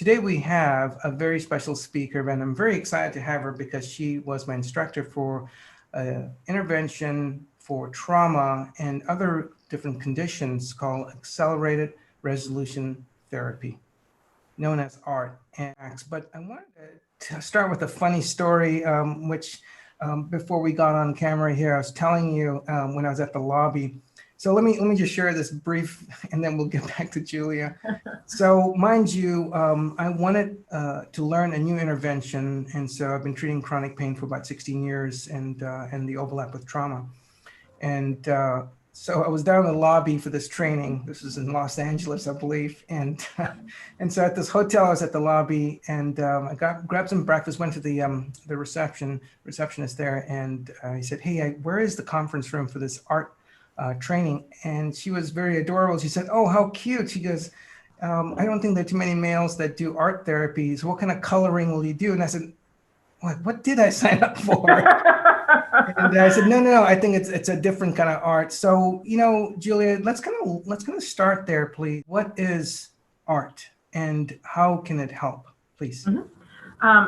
Today we have a very special speaker, and I'm very excited to have her because she was my instructor for intervention for trauma and other different conditions called Accelerated Resolution Therapy, known as A.R.T. But I wanted to start with a funny story, before we got on camera here, I was telling you when I was at the lobby. So let me just share this brief, and then we'll get back to Julia. So mind you, I wanted to learn a new intervention, and so I've been treating chronic pain for about 16 years, and the overlap with trauma. And so I was down in the lobby for this training. This was in Los Angeles, I believe. And so at this hotel, I was at the lobby, and I grabbed some breakfast, went to the receptionist there, and he said, "Hey, where is the conference room for this art training?" And she was very adorable. She said, "Oh, how cute." She goes, "I don't think there are too many males that do art therapies. What kind of coloring will you do?" And I said, what did I sign up for? And I said, no, I think it's a different kind of art. So, Julia, let's kind of start there, please. What is art and how can it help, please? Mm-hmm.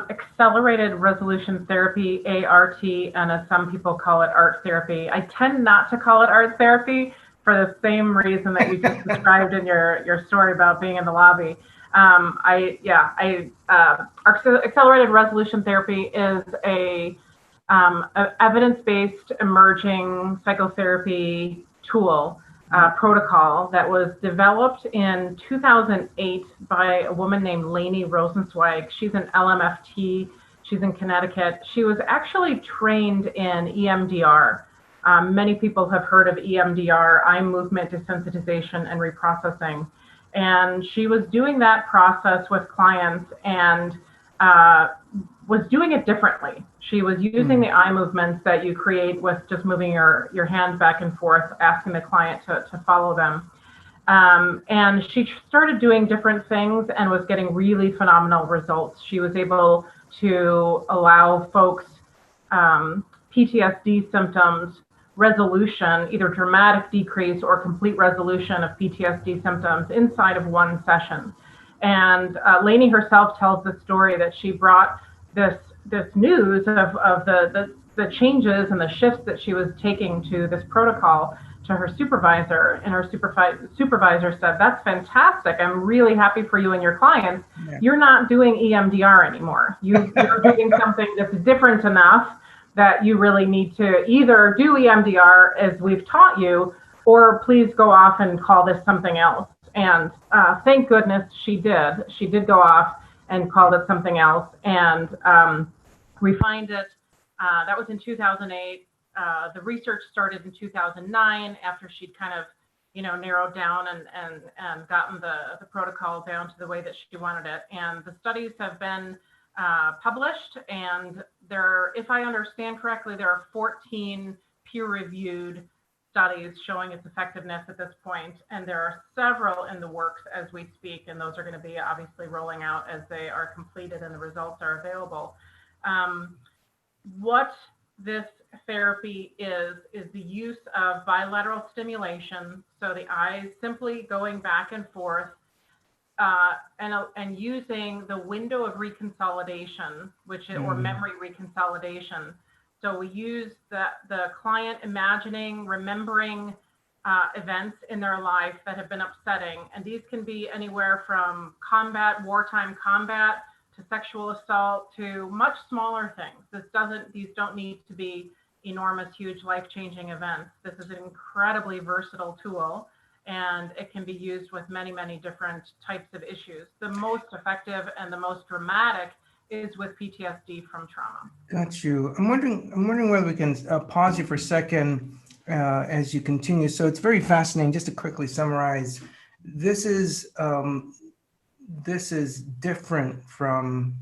Accelerated resolution therapy, A.R.T, and as some people call it, art therapy. I tend not to call it art therapy for the same reason that you just described in your story about being in the lobby. Accelerated resolution therapy is a evidence-based emerging psychotherapy tool protocol that was developed in 2008 by a woman named Lainey Rosenzweig. She's an LMFT. She's in Connecticut. She was actually trained in EMDR. Many people have heard of EMDR, eye movement desensitization and reprocessing. And she was doing that process with clients and was doing it differently. She was using the eye movements that you create with just moving your hand back and forth, asking the client to follow them. And she started doing different things and was getting really phenomenal results. She was able to allow folks PTSD symptoms resolution, either dramatic decrease or complete resolution of PTSD symptoms inside of one session. And Lainey herself tells the story that she brought this news of the changes and the shifts that she was taking to this protocol to her supervisor, and her supervisor said, "That's fantastic. I'm really happy for you and your clients. Yeah. You're not doing EMDR anymore. You're doing something that's different enough that you really need to either do EMDR as we've taught you, or please go off and call this something else." And thank goodness she did. She did go off and called it something else and refined it. That was in 2008. The research started in 2009 after she'd kind of, narrowed down and gotten the protocol down to the way that she wanted it. And the studies have been published, and if I understand correctly, there are 14 peer-reviewed studies showing its effectiveness at this point, and there are several in the works as we speak, and those are going to be obviously rolling out as they are completed and the results are available. What this therapy is the use of bilateral stimulation, so the eyes simply going back and forth, and using the window of reconsolidation, or memory reconsolidation. So we use the client imagining, remembering events in their life that have been upsetting, and these can be anywhere from wartime combat, to sexual assault, to much smaller things. These don't need to be enormous, huge, life-changing events. This is an incredibly versatile tool, and it can be used with many, many different types of issues. The most effective and the most dramatic is with PTSD from trauma. Got you. I'm wondering whether we can pause you for a second as you continue. So it's very fascinating. Just to quickly summarize, this is different from,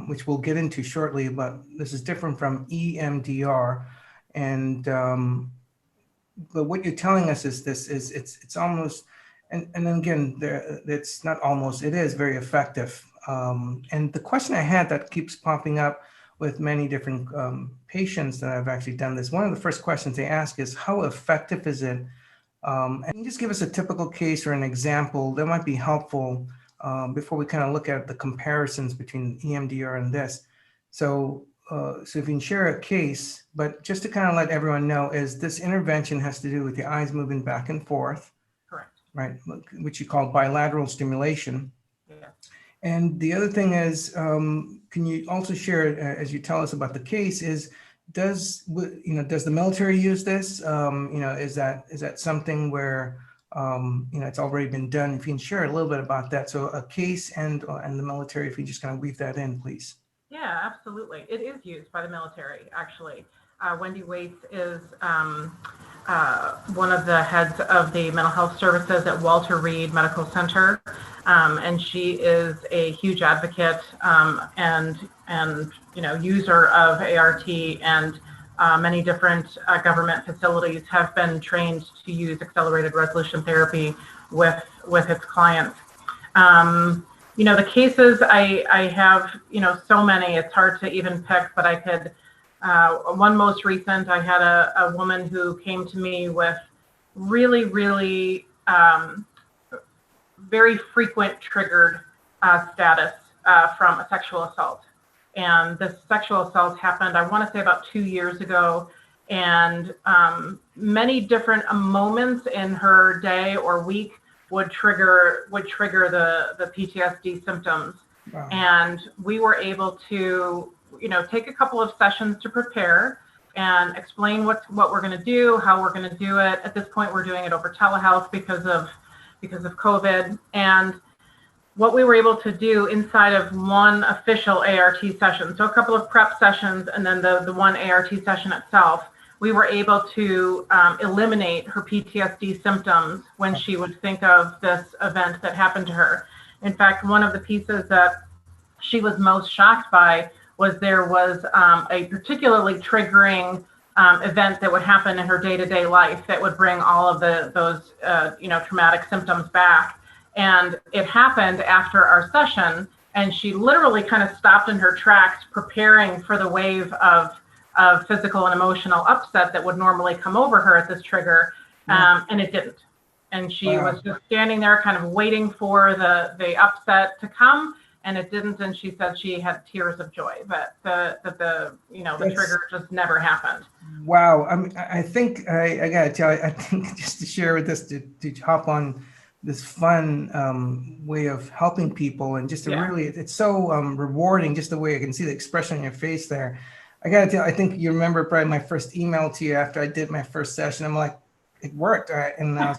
which we'll get into shortly, but this is different from EMDR. And but what you're telling us is it's almost, and then again, it's not almost, it is very effective. And the question I had that keeps popping up with many different patients that I've actually done this, one of the first questions they ask is, how effective is it? And just give us a typical case or an example that might be helpful before we kind of look at the comparisons between EMDR and this. So, so if you can share a case, but just to kind of let everyone know, is this intervention has to do with the eyes moving back and forth, Correct. right? Which you call bilateral stimulation. Yes. And the other thing is, can you also share, as you tell us about the case, is does the military use this? Is that something where it's already been done? If you can share a little bit about that. So a case and the military, if you just kind of weave that in, please. Yeah, absolutely. It is used by the military, actually. Wendy Waits is one of the heads of the mental health services at Walter Reed Medical Center, and she is a huge advocate and user of A.R.T, and many different government facilities have been trained to use accelerated resolution therapy with its clients. The cases I have, so many, it's hard to even pick, but I could, one most recent, I had a woman who came to me with really, really very frequent triggered status from a sexual assault. And this sexual assault happened, I want to say about 2 years ago, and many different moments in her day or week would trigger the PTSD symptoms. Wow. And we were able to, take a couple of sessions to prepare and explain what we're going to do, how we're going to do it. At this point, we're doing it over telehealth because of COVID. And what we were able to do inside of one official A.R.T session, so a couple of prep sessions and then the one A.R.T session itself, we were able to eliminate her PTSD symptoms when she would think of this event that happened to her. In fact, one of the pieces that she was most shocked by was there was a particularly triggering event that would happen in her day-to-day life that would bring all of those traumatic symptoms back. And it happened after our session, and she literally kind of stopped in her tracks, preparing for the wave of physical and emotional upset that would normally come over her at this trigger, and it didn't. And she was just standing there kind of waiting for the upset to come, and it didn't. And she said she had tears of joy that the trigger just never happened. Wow. I think I got to tell you, I think just to share with this, to hop on this fun way of helping people, and just to really, it's so rewarding, just the way I can see the expression on your face there. I got to tell you, I think you remember probably my first email to you after I did my first session. I'm like, it worked. And I was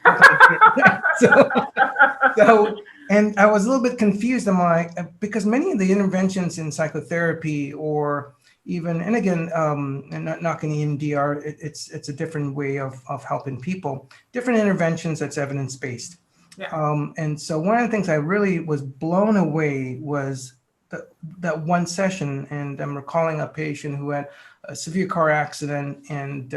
and I was a little bit confused. I'm like, because many of the interventions in psychotherapy, or even, and again, and not knocking EMDR, it's a different way of helping people, different interventions that's evidence-based. Yeah. And so one of the things I really was blown away was that one session, and I'm recalling a patient who had a severe car accident and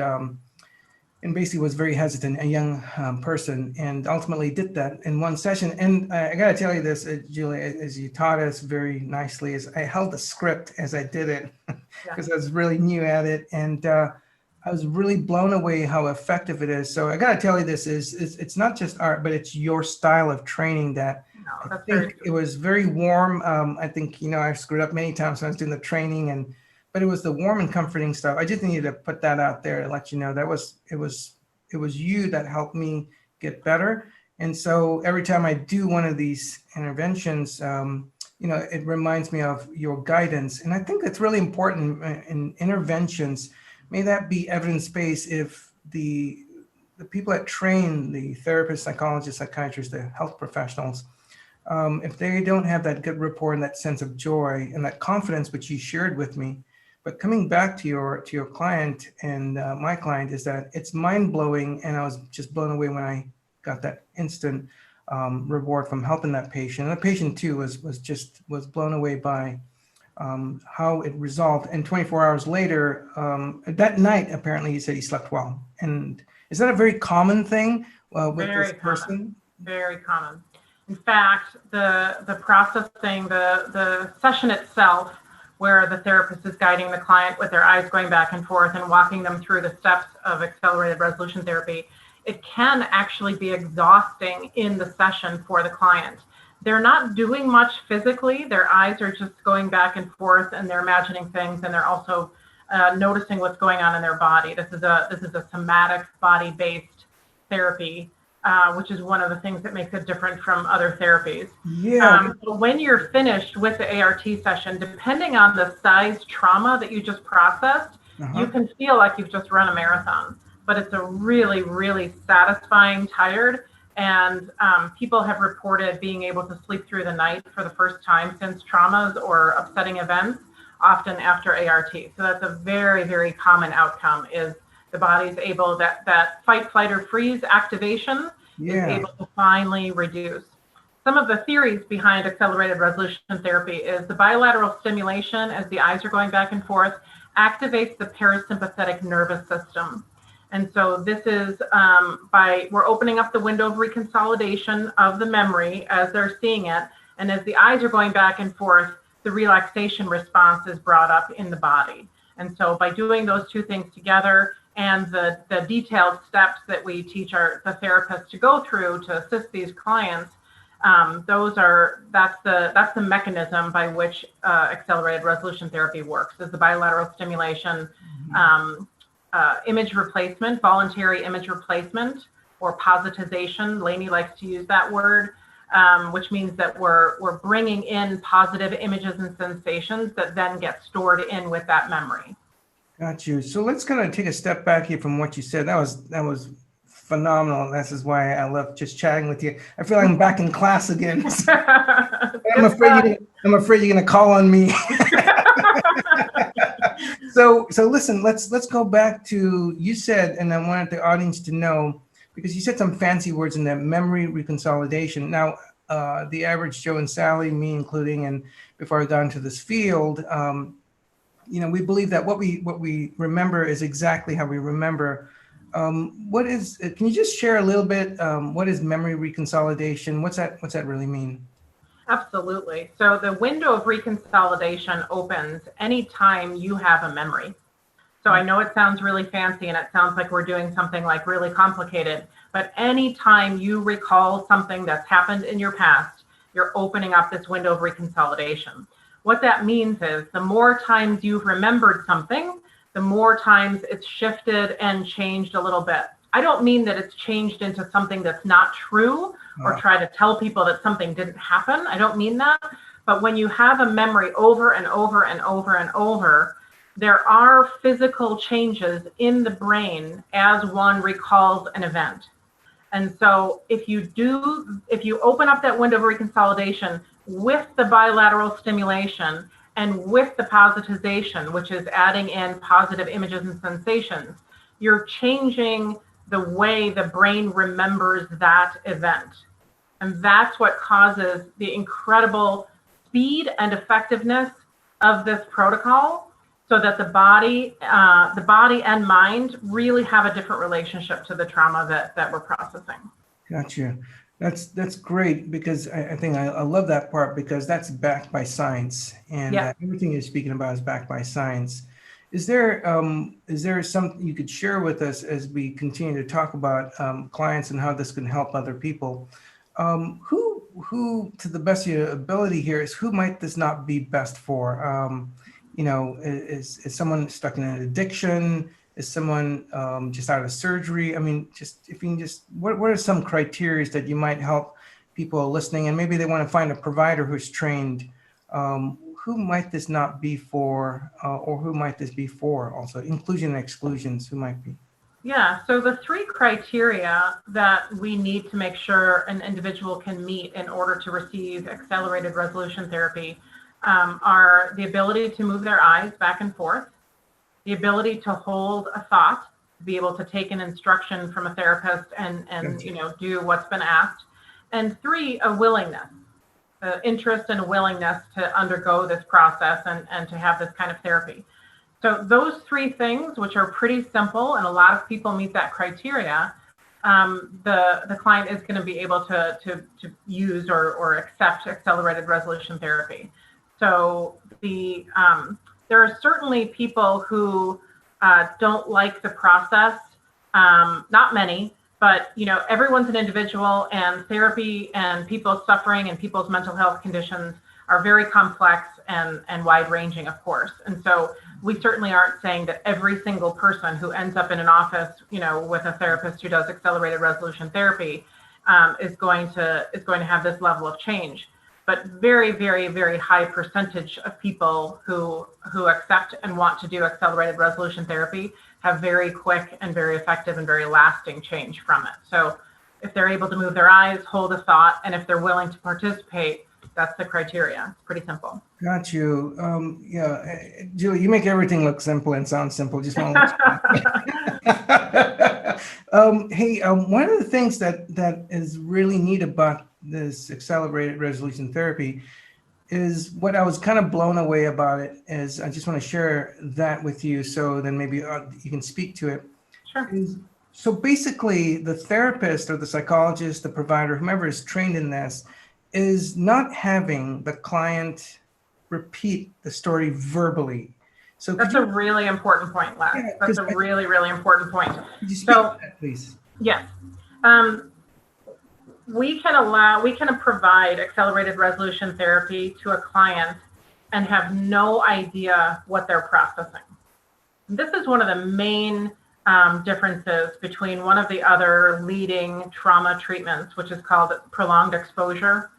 basically was very hesitant, a young person, and ultimately did that in one session. And I got to tell you this, Julie, as you taught us very nicely, is I held the script as I did it because I was really new at it, and I was really blown away how effective it is. So I got to tell you this is it's not just art, but it's your style of training that I think it was very warm. I think, I screwed up many times when I was doing the training, but it was the warm and comforting stuff. I just needed to put that out there to let you know that it was you that helped me get better. And so every time I do one of these interventions, it reminds me of your guidance. And I think that's really important in interventions. May that be evidence-based if the people that train, the therapists, psychologists, psychiatrists, the health professionals, if they don't have that good rapport and that sense of joy and that confidence, which you shared with me, but coming back to your client and my client, is that it's mind-blowing, and I was just blown away when I got that instant reward from helping that patient. And the patient too was blown away by how it resolved. And 24 hours later, that night, apparently he said he slept well. And is that a very common thing with this person? Very common. In fact, the processing, the session itself, where the therapist is guiding the client with their eyes going back and forth and walking them through the steps of accelerated resolution therapy, it can actually be exhausting in the session for the client. they're not doing much physically. Their eyes are just going back and forth, and they're imagining things, and they're also noticing what's going on in their body. This is a somatic body-based therapy, which is one of the things that makes it different from other therapies. Yeah. When you're finished with the A.R.T session, depending on the size trauma that you just processed, you can feel like you've just run a marathon. But it's a really, really satisfying, tired, and people have reported being able to sleep through the night for the first time since traumas or upsetting events, often after A.R.T. So that's a very, very common outcome, is the body's able, that fight, flight, or freeze activation is able to finally reduce. Some of the theories behind accelerated resolution therapy is the bilateral stimulation, as the eyes are going back and forth, activates the parasympathetic nervous system. And so this is we're opening up the window of reconsolidation of the memory as they're seeing it. And as the eyes are going back and forth, the relaxation response is brought up in the body. And so by doing those two things together, and the detailed steps that we teach the therapists to go through to assist these clients, that's the mechanism by which accelerated resolution therapy works, is the bilateral stimulation, image replacement, voluntary image replacement, or positization. Lainey likes to use that word, which means that we're bringing in positive images and sensations that then get stored in with that memory. Got you. So let's kind of take a step back here from what you said. That was phenomenal. This is why I love just chatting with you. I feel like I'm back in class again. I'm afraid you're going to call on me. So listen, let's go back to, you said, and I wanted the audience to know, because you said some fancy words in that, memory reconsolidation. Now, the average Joe and Sally, me including, and before I got into this field, we believe that what we remember is exactly how we remember. Can you just share a little bit, what is memory reconsolidation? What's that really mean? Absolutely. So the window of reconsolidation opens anytime you have a memory. So I know it sounds really fancy and it sounds like we're doing something like really complicated, but anytime you recall something that's happened in your past, you're opening up this window of reconsolidation. What that means is the more times you've remembered something, the more times it's shifted and changed a little bit. I don't mean that it's changed into something that's not true or try to tell people that something didn't happen. I don't mean that. But when you have a memory over and over and over and over, there are physical changes in the brain as one recalls an event. And so if you open up that window of reconsolidation with the bilateral stimulation and with the positization, which is adding in positive images and sensations, you're changing the way the brain remembers that event. And that's what causes the incredible speed and effectiveness of this protocol, so that the body and mind really have a different relationship to the trauma that we're processing. Gotcha. That's great, because I think I love that part, because that's backed by science, and everything you're speaking about is backed by science. Is there something you could share with us as we continue to talk about clients and how this can help other people? Who, to the best of your ability here, who might this not be best for? Is someone stuck in an addiction? Is someone just out of surgery? I mean, what are some criteria that you might help people listening, and maybe they want to find a provider who's trained? Who might this not be for, or who might this be for also? Inclusion and exclusions, who might be? Yeah, so the three criteria that we need to make sure an individual can meet in order to receive accelerated resolution therapy are the ability to move their eyes back and forth, the ability to hold a thought, to be able to take an instruction from a therapist and do what's been asked, and three, a willingness, interest and a willingness to undergo this process and to have this kind of therapy. So those three things, which are pretty simple, and a lot of people meet that criteria, the client is going to be able to use or accept accelerated resolution therapy. So there are certainly people who don't like the process, not many, But, everyone's an individual, and therapy and people's suffering and people's mental health conditions are very complex and wide-ranging, of course. And so we certainly aren't saying that every single person who ends up in an office, with a therapist who does accelerated resolution therapy, is going to have this level of change. But very, very, very high percentage of people who accept and want to do accelerated resolution therapy have very quick and very effective and very lasting change from it. So if they're able to move their eyes, hold a thought, and if they're willing to participate, that's the criteria. It's pretty simple. Got you. Julie, you make everything look simple and sound simple. Just want to hey, one of the things that is really neat about this accelerated resolution therapy is what I was kind of blown away about it is, I just want to share that with you, so then maybe you can speak to it. Sure. So basically, the therapist or the psychologist, the provider, whomever is trained in this, is not having the client repeat the story verbally. So that's a really important point, Les. Yeah, that's a really, really important point. Could you speak to that, please? Yes. We can provide accelerated resolution therapy to a client and have no idea what they're processing. This is one of the main differences between one of the other leading trauma treatments, which is called prolonged exposure.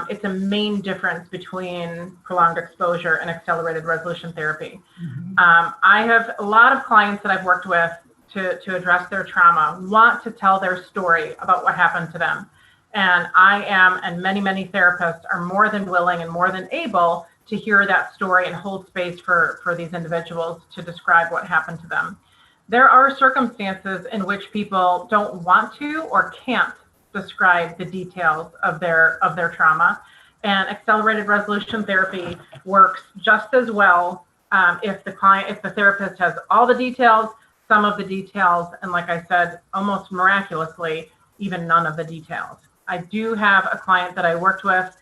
It's a main difference between prolonged exposure and accelerated resolution therapy. Mm-hmm. I have a lot of clients that I've worked with to address their trauma want to tell their story about what happened to them. And I am, and many, many therapists are more than willing and more than able to hear that story and hold space for these individuals to describe what happened to them. There are circumstances in which people don't want to or can't describe the details of their trauma. And accelerated resolution therapy works just as well if the therapist has all the details, some of the details, and like I said, almost miraculously, even none of the details. I do have a client that I worked with.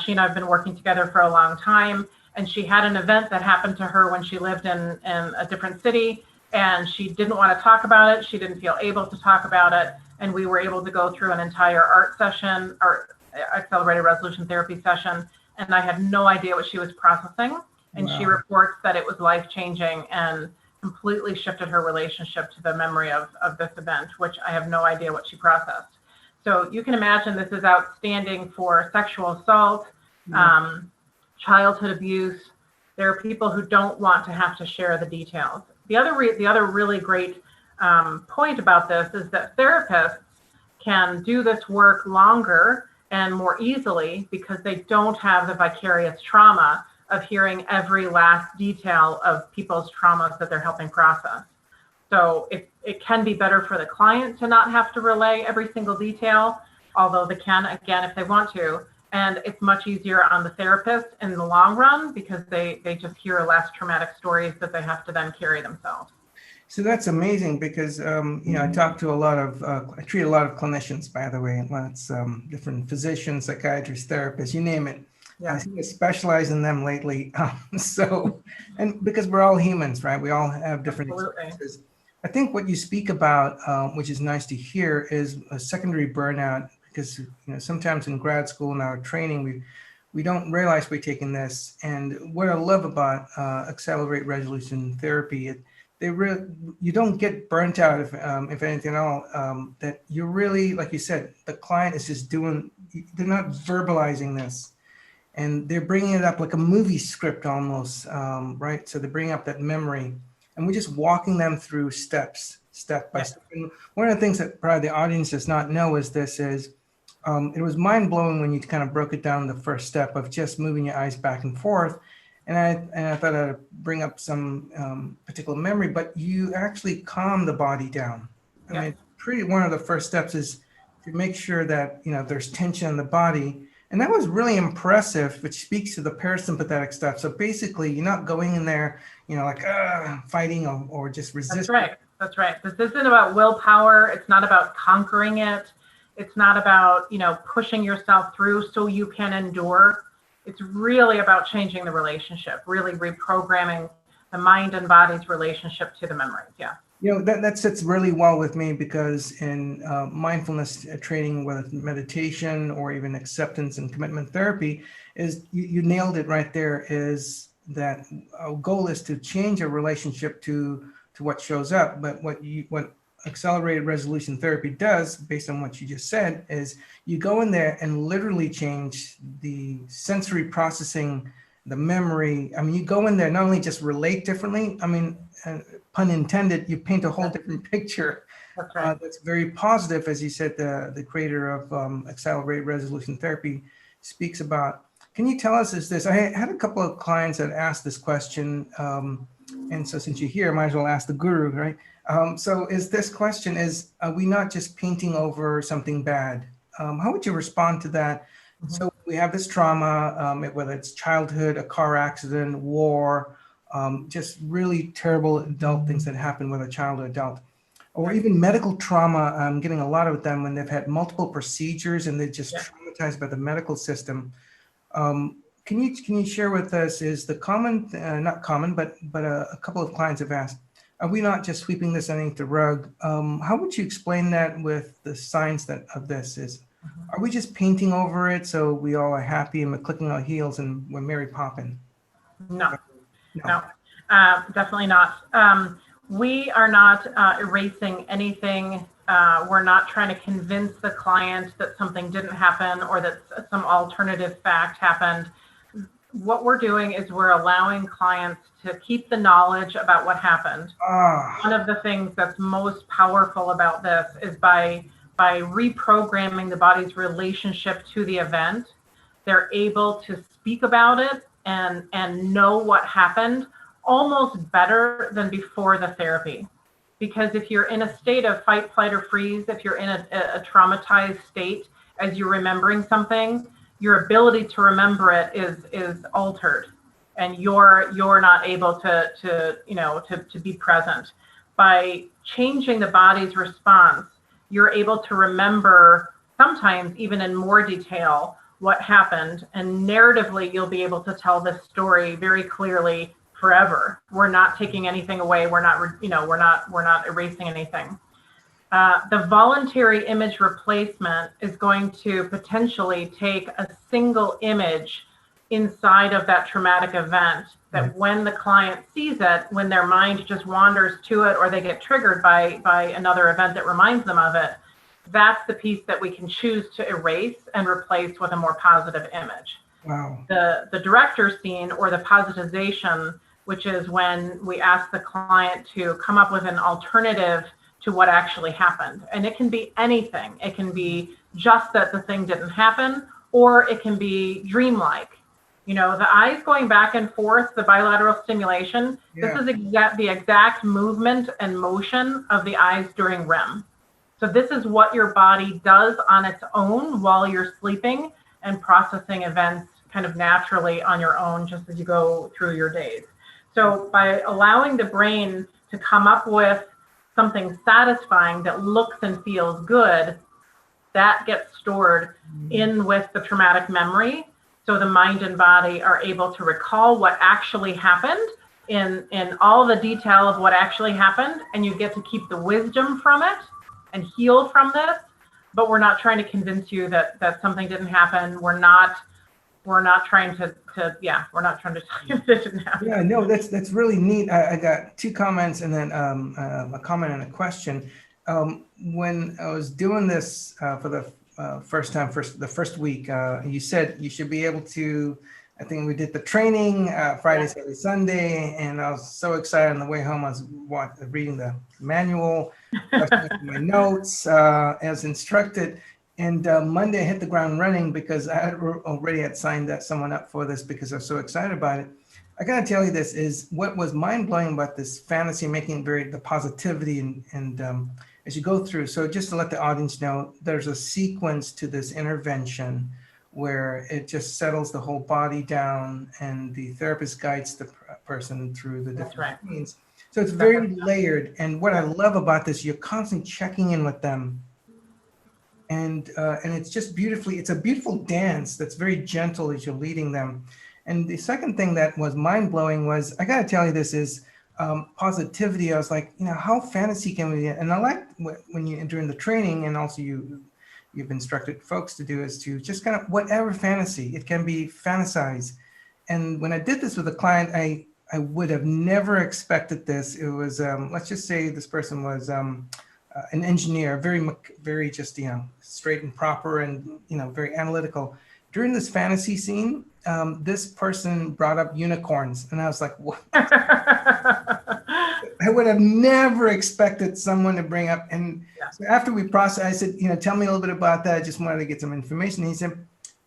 She and I have been working together for a long time, and she had an event that happened to her when she lived in a different city, and she didn't want to talk about it. She didn't feel able to talk about it, and we were able to go through an entire ART session, or accelerated resolution therapy session, and I had no idea what she was processing, and wow. She reports that it was life-changing and completely shifted her relationship to the memory of this event, which I have no idea what she processed. So you can imagine this is outstanding for sexual assault, childhood abuse. There are people who don't want to have to share the details. The other really great point about this is that therapists can do this work longer and more easily because they don't have the vicarious trauma of hearing every last detail of people's traumas that they're helping process. So it can be better for the client to not have to relay every single detail, although they can, again, if they want to. And it's much easier on the therapist in the long run because they just hear less traumatic stories that they have to then carry themselves. So that's amazing because, I talk to I treat a lot of clinicians, by the way, lots different physicians, psychiatrists, therapists, you name it. Yeah. I think I specialize in them lately. And because we're all humans, right? We all have different experiences. I think what you speak about, which is nice to hear, is a secondary burnout, because sometimes in grad school and our training, we don't realize we're taking this. And what I love about accelerated resolution therapy, you don't get burnt out if anything at all. That you're really, like you said, the client is just they're not verbalizing this. And they're bringing it up like a movie script almost, right? So they're bringing up that memory, and we're just walking them through step by step. And one of the things that probably the audience does not know is it was mind blowing when you kind of broke it down the first step of just moving your eyes back and forth. And I thought I'd bring up some particular memory, but you actually calm the body down. I mean, one of the first steps is to make sure that there's tension in the body. And that was really impressive, which speaks to the parasympathetic stuff. So basically, you're not going in there, like fighting or just resisting. That's right. This isn't about willpower. It's not about conquering it. It's not about, pushing yourself through so you can endure. It's really about changing the relationship, really reprogramming the mind and body's relationship to the memories. Yeah. That sits really well with me because in mindfulness training, whether it's meditation or even acceptance and commitment therapy, is you nailed it right there, is that our goal is to change a relationship to what shows up. But what accelerated resolution therapy does, based on what you just said, is you go in there and literally change the sensory processing, the memory. I mean, you go in there, not only just relate differently, I mean, pun intended, you paint a whole different picture. That's right. That's very positive, as you said, the creator of accelerated resolution therapy speaks about. Can you tell us, is this, I had a couple of clients that asked this question, and so since you're here, I might as well ask the guru, right? So is this question, are we not just painting over something bad? How would you respond to that? Mhm. So we have this trauma, whether it's childhood, a car accident, war, just really terrible adult things that happen with a child or adult, or even medical trauma. I'm getting a lot of them when they've had multiple procedures and they're just traumatized by the medical system. Can you share with us, is the common, not common, but a couple of clients have asked, are we not just sweeping this underneath the rug? How would you explain that with the science of this is? Are we just painting over it so we all are happy and we're clicking our heels and we're Mary Poppins? No, definitely not. We are not erasing anything. We're not trying to convince the client that something didn't happen or that some alternative fact happened. What we're doing is we're allowing clients to keep the knowledge about what happened. One of the things that's most powerful about this is by reprogramming the body's relationship to the event, they're able to speak about it and know what happened almost better than before the therapy. Because if you're in a state of fight, flight, or freeze, if you're in a traumatized state as you're remembering something, your ability to remember it is altered, and you're not able to be present. By changing the body's response, you're able to remember, sometimes even in more detail, what happened, and narratively you'll be able to tell this story very clearly forever. We're not taking anything away. We're not erasing anything. The voluntary image replacement is going to potentially take a single image inside of that traumatic event that when the client sees it, when their mind just wanders to it or they get triggered by another event that reminds them of it, that's the piece that we can choose to erase and replace with a more positive image. Wow. The director scene, or the positivization, which is when we ask the client to come up with an alternative to what actually happened. And it can be anything. It can be just that the thing didn't happen, or it can be dreamlike. The eyes going back and forth, the bilateral stimulation, this is the exact movement and motion of the eyes during REM. So this is what your body does on its own while you're sleeping and processing events kind of naturally on your own, just as you go through your days. So by allowing the brain to come up with something satisfying that looks and feels good, that gets stored in with the traumatic memory. So the mind and body are able to recall what actually happened in all the detail of what actually happened, and you get to keep the wisdom from it and heal from this. But we're not trying to convince you that something didn't happen. We're not trying to tell you that it didn't happen. Yeah, no, that's really neat. I got two comments and then a comment and a question. When I was doing this for the the first week, you said you should be able to, I think we did the training Friday, Saturday, Sunday, and I was so excited on the way home. I was reading the manual, my notes as instructed. And Monday I hit the ground running because I already had signed someone up for this because I was so excited about it. I gotta tell you, this is what was mind-blowing about this fantasy, making the positivity and as you go through. So just to let the audience know, there's a sequence to this intervention where it just settles the whole body down and the therapist guides the person through the different scenes. So it's very layered. And what I love about this, you're constantly checking in with them. And it's just it's a beautiful dance that's very gentle as you're leading them. And the second thing that was mind-blowing was, I gotta tell you this, is positivity. I was like, how fantasy can we be? And I like when you during the training, and also you've instructed folks to do, is to just kind of whatever fantasy, it can be fantasized. And when I did this with a client, I would have never expected this. It was, let's just say this person was an engineer, very just, straight and proper and, very analytical. During this fantasy scene, this person brought up unicorns. And I was like, what? I would have never expected someone to bring up. And so after we processed, I said, tell me a little bit about that. I just wanted to get some information.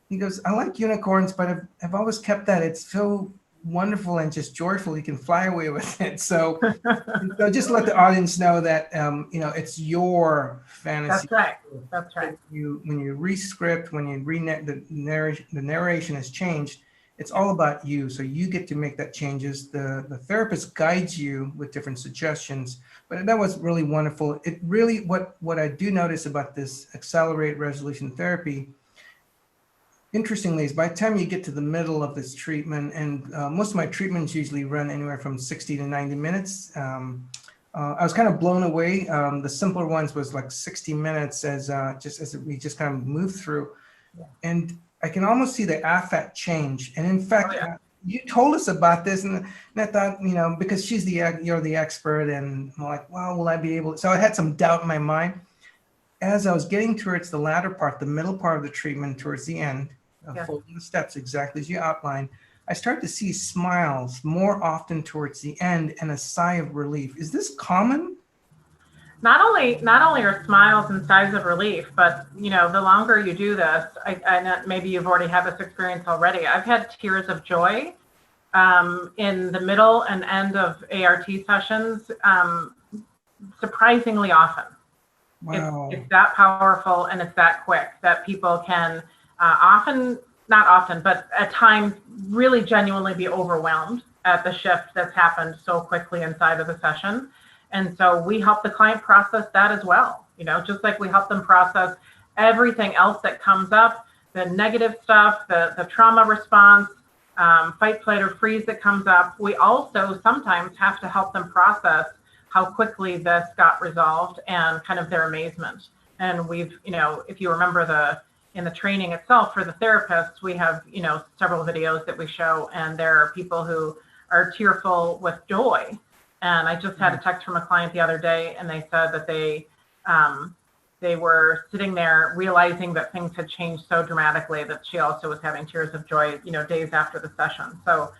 He goes, I like unicorns, but I've always kept that. It's so wonderful and just joyful. You can fly away with it. So just let the audience know that, it's your fantasy. That's right. That's right. When you re-script, when you the narration has changed, it's all about you. So you get to make that changes. The therapist guides you with different suggestions, but that was really wonderful. It really, what I do notice about this accelerated resolution therapy, interestingly, is by the time you get to the middle of this treatment, and most of my treatments usually run anywhere from 60 to 90 minutes. I was kind of blown away. The simpler ones was like 60 minutes as we just kind of moved through. And I can almost see the affect change. And in fact, you told us about this, and I thought, because you're the expert, and I'm like, well, will I be able? So I had some doubt in my mind. As I was getting towards the latter part, the middle part of the treatment, towards the end, following the steps exactly as you outlined, I start to see smiles more often towards the end and a sigh of relief. Is this common? Not only are smiles and sighs of relief, but the longer you do this, I know maybe you've already had this experience already. I've had tears of joy in the middle and end of A.R.T sessions, surprisingly often. Wow. It's that powerful, and it's that quick that people can not often, but at times really genuinely be overwhelmed at the shift that's happened so quickly inside of the session. And so we help the client process that as well, just like we help them process everything else that comes up, the negative stuff, the trauma response, fight, flight, or freeze that comes up. We also sometimes have to help them process how quickly this got resolved and kind of their amazement. And we've, if you remember in the training itself for the therapists, we have, several videos that we show, and there are people who are tearful with joy. And I just had a text from a client the other day, and they said that they were sitting there realizing that things had changed so dramatically that she also was having tears of joy, days after the session. So,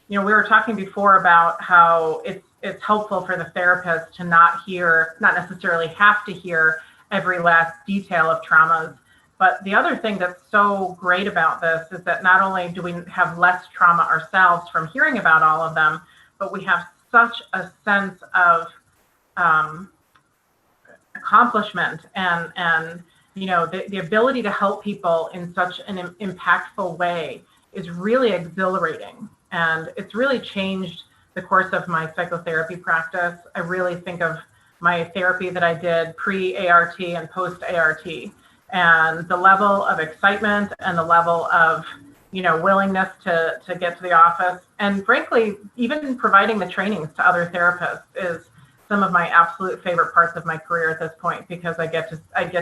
we were talking before about how it's helpful for the therapist to not necessarily have to hear every last detail of traumas. But the other thing that's so great about this is that not only do we have less trauma ourselves from hearing about all of them, but we have such a sense of accomplishment and the ability to help people in such an impactful way is really exhilarating. And it's really changed the course of my psychotherapy practice. I really think of my therapy that I did pre-A.R.T and post-A.R.T, and the level of excitement and the level of willingness to get to the office, and frankly, even providing the trainings to other therapists is some of my absolute favorite parts of my career at this point, because I get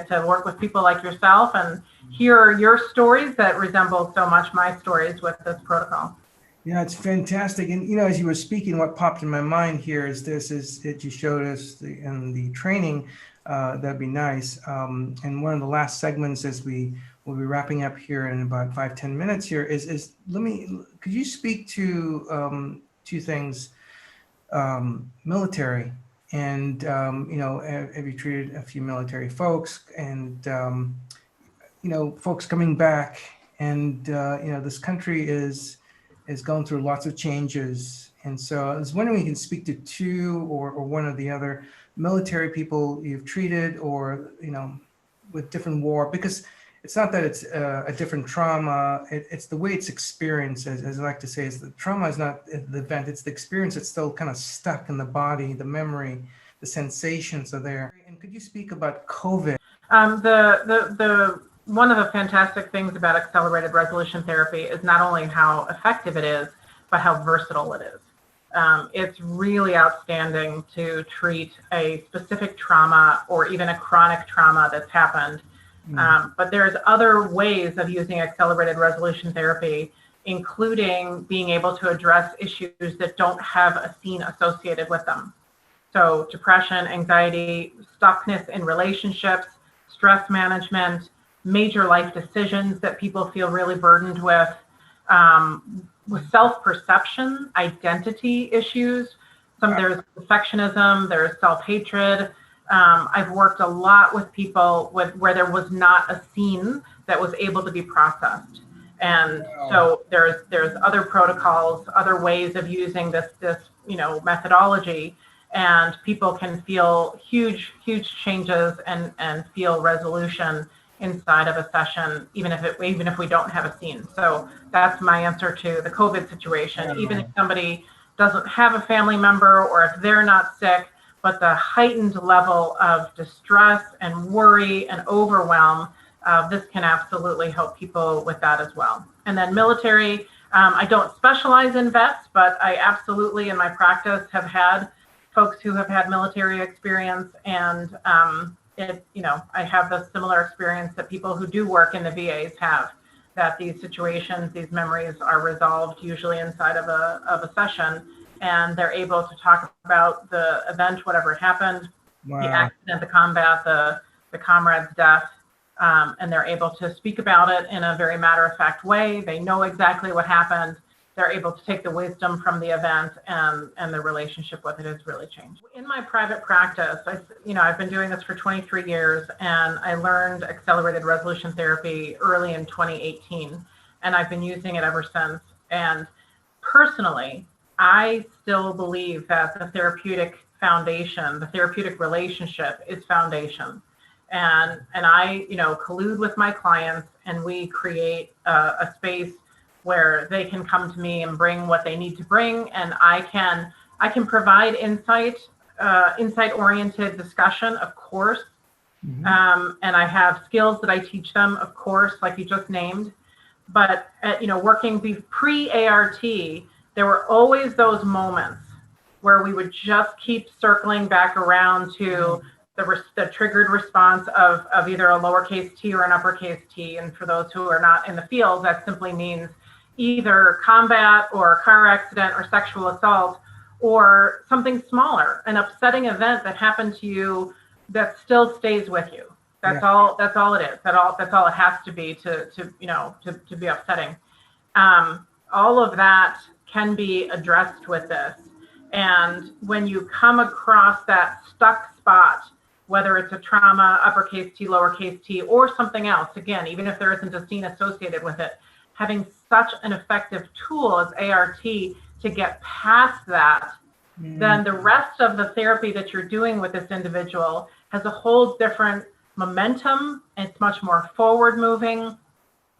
to work with people like yourself and hear your stories that resemble so much my stories with this protocol. Yeah, it's fantastic. And, as you were speaking, what popped in my mind here is that you showed us in the training, that'd be nice. And one of the last segments as we'll be wrapping up here in about 5-10 minutes here could you speak to two things, military and, have you treated a few military folks and, folks coming back and, this country is going through lots of changes. And so I was wondering if you can speak to two or one or the other military people you've treated or, with different war, because it's not that it's a different trauma, it's the way it's experienced, as I like to say, is the trauma is not the event, it's the experience that's still kind of stuck in the body, the memory, the sensations are there. And could you speak about COVID? One of the fantastic things about accelerated resolution therapy is not only how effective it is, but how versatile it is. It's really outstanding to treat a specific trauma or even a chronic trauma that's happened. But there's other ways of using accelerated resolution therapy, including being able to address issues that don't have a scene associated with them. So depression, anxiety, stuckness in relationships, stress management, major life decisions that people feel really burdened with self-perception, identity issues. There's perfectionism, there's self-hatred. I've worked a lot with people where there was not a scene that was able to be processed. And so there's other protocols, other ways of using this methodology, and people can feel huge changes and feel resolution inside of a session, even if we don't have a scene. So that's my answer to the COVID situation. Even if somebody doesn't have a family member, or if they're not sick, but the heightened level of distress and worry and overwhelm, this can absolutely help people with that as well. And then military, I don't specialize in vets, but I absolutely in my practice have had folks who have had military experience, and I have the similar experience that people who do work in the VAs have, that these situations, these memories are resolved usually inside of a session, and they're able to talk about the event, whatever happened, the accident, the combat, the comrade's death, and they're able to speak about it in a very matter-of-fact way. They know exactly what happened. They're able to take the wisdom from the event, and the relationship with it has really changed. In my private practice, I've been doing this for 23 years, and I learned accelerated resolution therapy early in 2018, and I've been using it ever since. And personally, I still believe that the therapeutic foundation, the therapeutic relationship is foundation. And I, collude with my clients, and we create a space where they can come to me and bring what they need to bring, and I can provide insight-oriented discussion, of course, and I have skills that I teach them, of course, like you just named. But working pre-A.R.T, there were always those moments where we would just keep circling back around to the triggered response of either a lowercase t or an uppercase T. And for those who are not in the field, that simply means either combat or car accident or sexual assault, or something smaller, an upsetting event that happened to you that still stays with you. That's all it is. That's all it has to be to be upsetting. All of that can be addressed with this. And when you come across that stuck spot, whether it's a trauma, uppercase T, lowercase t, or something else, again, even if there isn't a scene associated with it, having such an effective tool as A.R.T to get past that, then the rest of the therapy that you're doing with this individual has a whole different momentum. It's much more forward moving,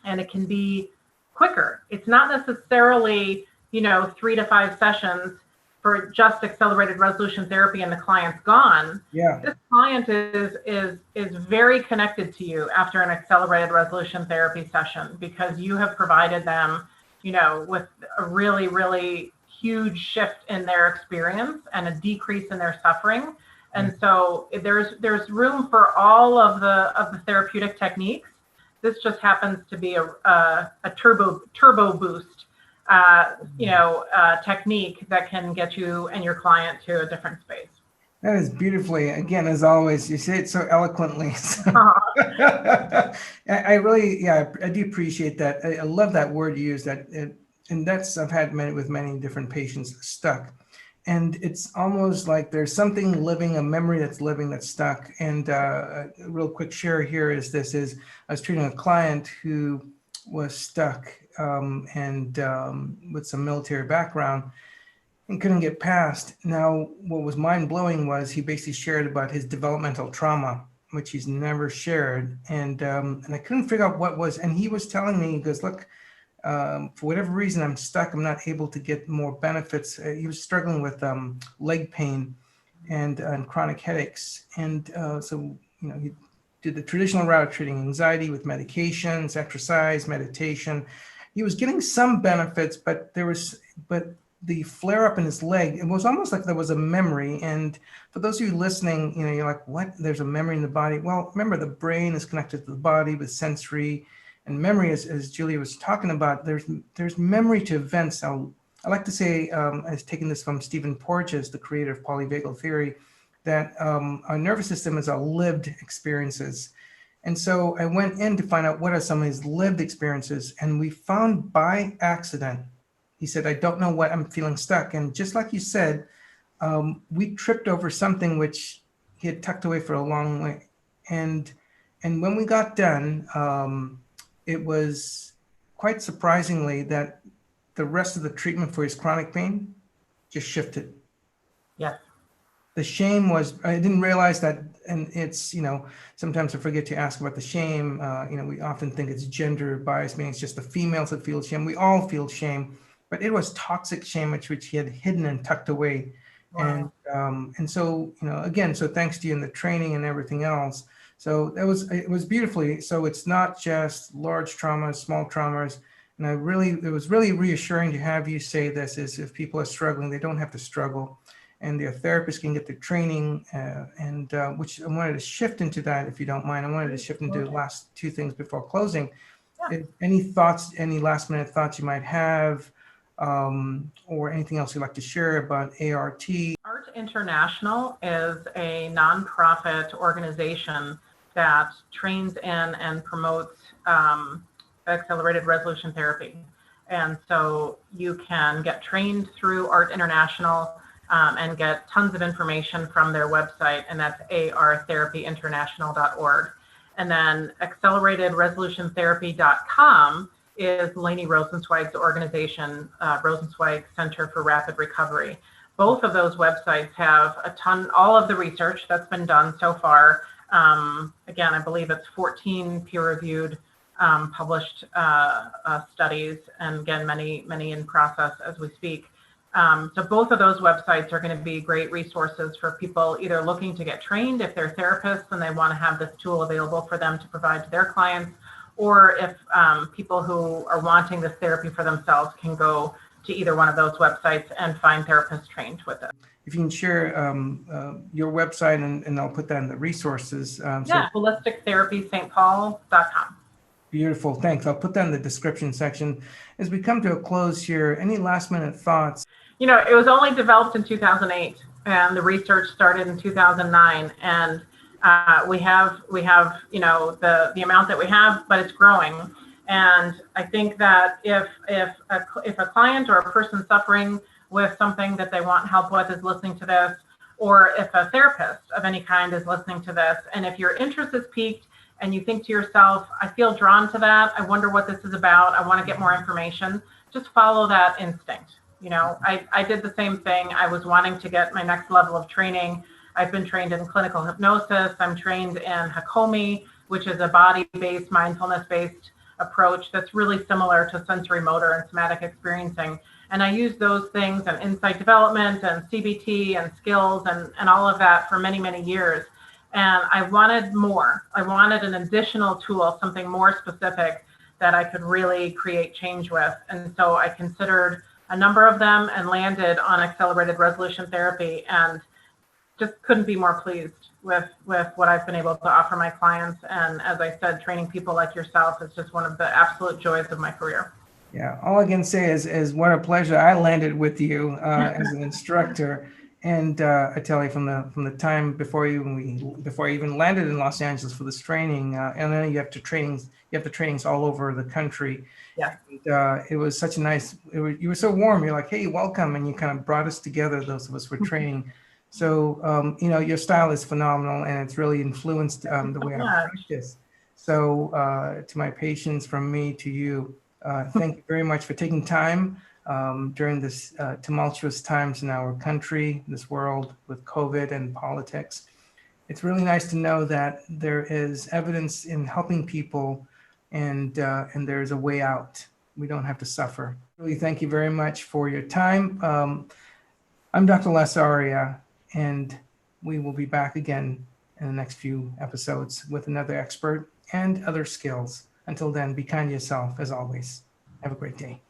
and it can be quicker. It's not necessarily, 3 to 5 sessions for just accelerated resolution therapy and the client's gone. This client is very connected to you after an accelerated resolution therapy session, because you have provided them, with a really, really huge shift in their experience and a decrease in their suffering. And so there's room for all of the therapeutic techniques. This just happens to be a turbo boost technique that can get you and your client to a different space. That is beautifully, again, as always, you say it so eloquently. So I really, I do appreciate that. I love that word you use, and that's, I've had with many different patients stuck. And it's almost like there's something living, a memory that's living, that's stuck. And a real quick share here is I was treating a client who was stuck with some military background and couldn't get past. Now, what was mind-blowing was he basically shared about his developmental trauma, which he's never shared. And I couldn't figure out what was, and he was telling me, he goes, look, for whatever reason, I'm stuck. I'm not able to get more benefits. He was struggling with leg pain and chronic headaches. And so, he did the traditional route, treating anxiety with medications, exercise, meditation. He was getting some benefits, but the flare up in his leg, it was almost like there was a memory. And for those of you listening, you're like, what? There's a memory in the body. Well, remember, the brain is connected to the body with sensory and memory, as Julia was talking about. There's memory to events. I like to say, I was taking this from Stephen Porges, the creator of polyvagal theory, that our nervous system is our lived experiences. And so I went in to find out what are some of his lived experiences, and we found by accident. He said, I don't know what, I'm feeling stuck. And just like you said, we tripped over something which he had tucked away for a long way. And when we got done, it was quite surprisingly that the rest of the treatment for his chronic pain just shifted. Yes. The shame was, I didn't realize that, and it's, sometimes I forget to ask about the shame. We often think it's gender bias, meaning it's just the females that feel shame. We all feel shame, but it was toxic shame, which he had hidden and tucked away. Wow. And so, again, so thanks to you in the training and everything else. So it was beautifully, so it's not just large traumas, small traumas. And it was really reassuring to have you say this, is if people are struggling, they don't have to struggle. And their therapist can get the training, which I wanted to shift into that, if you don't mind. I wanted to shift into the last two things before closing. Yeah. Any thoughts, any last minute thoughts you might have, or anything else you'd like to share about A.R.T? A.R.T International is a nonprofit organization that trains in and promotes accelerated resolution therapy. And so you can get trained through A.R.T International and get tons of information from their website, and that's artherapyinternational.org. And then acceleratedresolutiontherapy.com is Lainey Rosenzweig's organization, Rosenzweig Center for Rapid Recovery. Both of those websites have all of the research that's been done so far. Again, I believe it's 14 peer-reviewed published studies, and again, many in process as we speak. So both of those websites are going to be great resources for people either looking to get trained if they're therapists and they want to have this tool available for them to provide to their clients, or if people who are wanting this therapy for themselves can go to either one of those websites and find therapists trained with it. If you can share your website, and I'll put that in the resources. holistictherapystpaul.com. Beautiful, thanks. I'll put that in the description section. As we come to a close here, any last minute thoughts? It was only developed in 2008, and the research started in 2009, and we have the amount that we have, but it's growing. And I think that if a client or a person suffering with something that they want help with is listening to this, or if a therapist of any kind is listening to this, and if your interest is piqued and you think to yourself, I feel drawn to that, I wonder what this is about, I want to get more information, just follow that instinct. I did the same thing. I was wanting to get my next level of training. I've been trained in clinical hypnosis. I'm trained in Hakomi, which is a body-based, mindfulness-based approach that's really similar to sensory motor and somatic experiencing. And I use those things and insight development and CBT and skills and all of that for many, many years. And I wanted more. I wanted an additional tool, something more specific that I could really create change with. And so I considered a number of them and landed on accelerated resolution therapy, and just couldn't be more pleased with what I've been able to offer my clients. And as I said, training people like yourself is just one of the absolute joys of my career. Yeah, all I can say is what a pleasure. I landed with you as an instructor. And I tell you, from the time before I even landed in Los Angeles for this training, and then you have the trainings all over the country. Yeah. And, it was such a nice. You were so warm. You're like, hey, welcome, and you kind of brought us together. Those of us who were training. So your style is phenomenal, and it's really influenced the way I practice. So to my patients, from me to you, thank you very much for taking time. During this tumultuous times in our country, this world with COVID and politics. It's really nice to know that there is evidence in helping people, and there's a way out. We don't have to suffer. Really, thank you very much for your time. I'm Dr. Lasaria, and we will be back again in the next few episodes with another expert and other skills. Until then, be kind to yourself, as always. Have a great day.